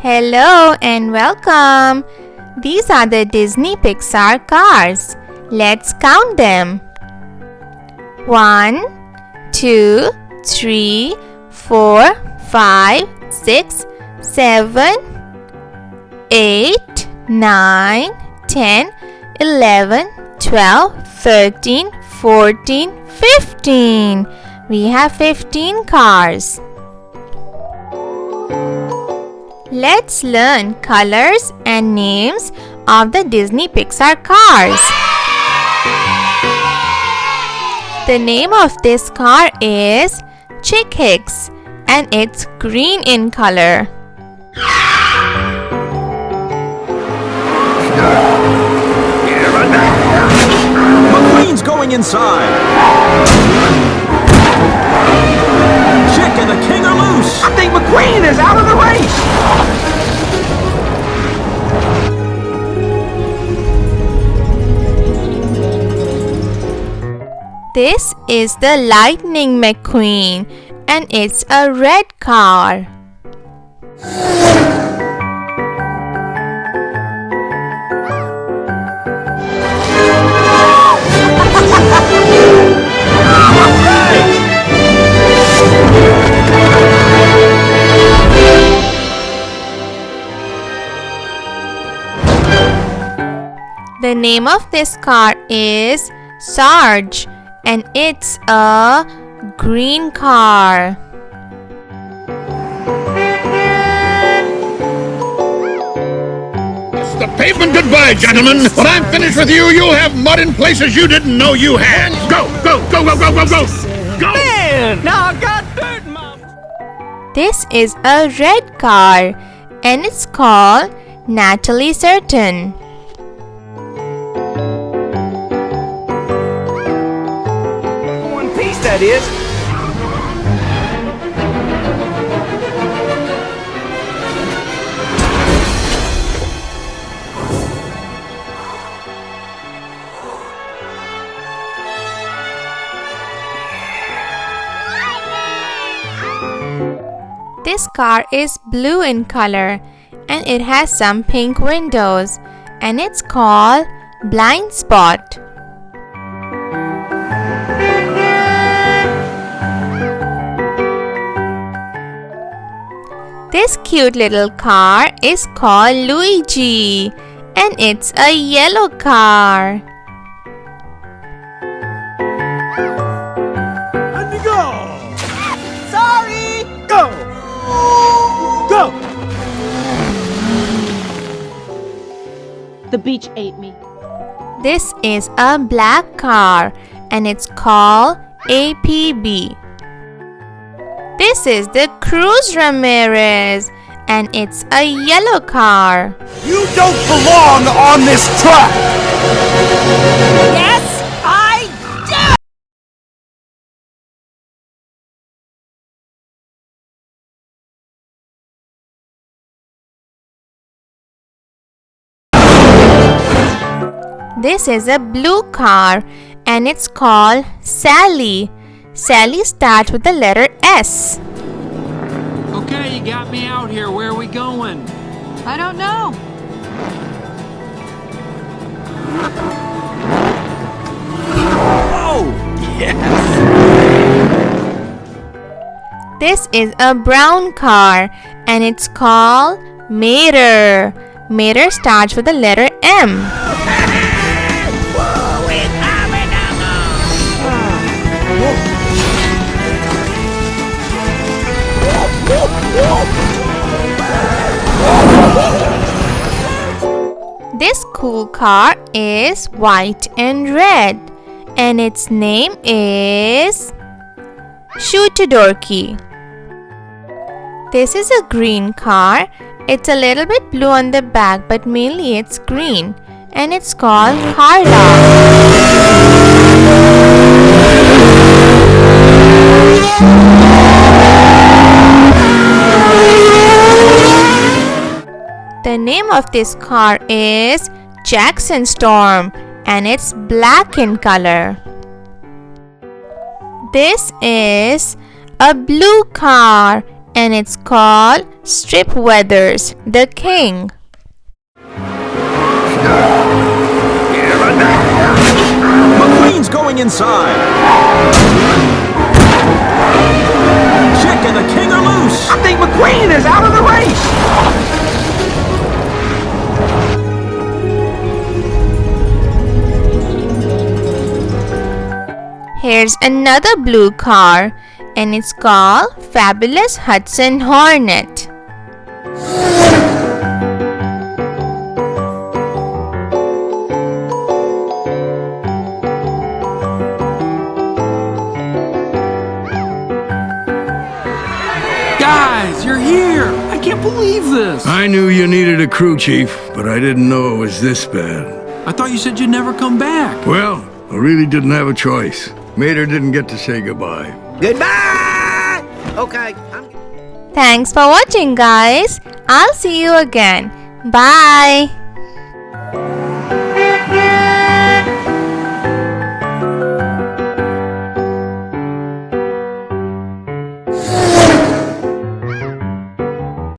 Hello and welcome. These are the Disney Pixar cars. Let's count them. 1, 2, 3, 4, 5, 6, 7, 8, 9, 10, 11, 12, 13, 14, 15. We have 15 cars. Let's learn colors and names of the Disney Pixar cars. The name of this car is Chick Hicks and it's green in color. McQueen's going inside. Chick and the King are loose. I think McQueen is out of the race. This is the Lightning McQueen and it's a red car. The name of this car is Sarge and it's a green car. It's the pavement goodbye, gentlemen. When I'm finished with you, you'll have mud in places you didn't know you had. Go, go, go, go, go, go, go! Go! Man, now I got dirt, Mom. This is a red car and it's called Natalie Certain. One piece, that is. This car is blue in color and it has some pink windows and it's called Blind Spot. This cute little car is called Luigi and it's a yellow car. Let me go. Sorry. Go. Go. The beach ate me. This is a black car and it's called APB. This is the Cruz Ramirez and it's a yellow car. You don't belong on this track. Yes, I do! This is a blue car and it's called Sally. Sally starts with the letter S. Okay, you got me out here. Where are we going? I don't know. Oh, yes. This is a brown car and it's called Mater. Mater starts with the letter M. This cool car is white and red and its name is Shootadorky. This is a green car. It's a little bit blue on the back but mainly it's green and it's called Harda. The name of this car is Jackson Storm and it's black in color. This is a blue car and it's called Strip Weathers, the King. McQueen's going inside. Chick and the king are loose. I think McQueen is out of the race. Here's another blue car, and it's called Fabulous Hudson Hornet. Guys, you're here! I can't believe this! I knew you needed a crew chief, but I didn't know it was this bad. I thought you said you'd never come back. Well, I really didn't have a choice. Mater didn't get to say goodbye. Goodbye. Okay. Thanks for watching, guys. I'll see you again. Bye.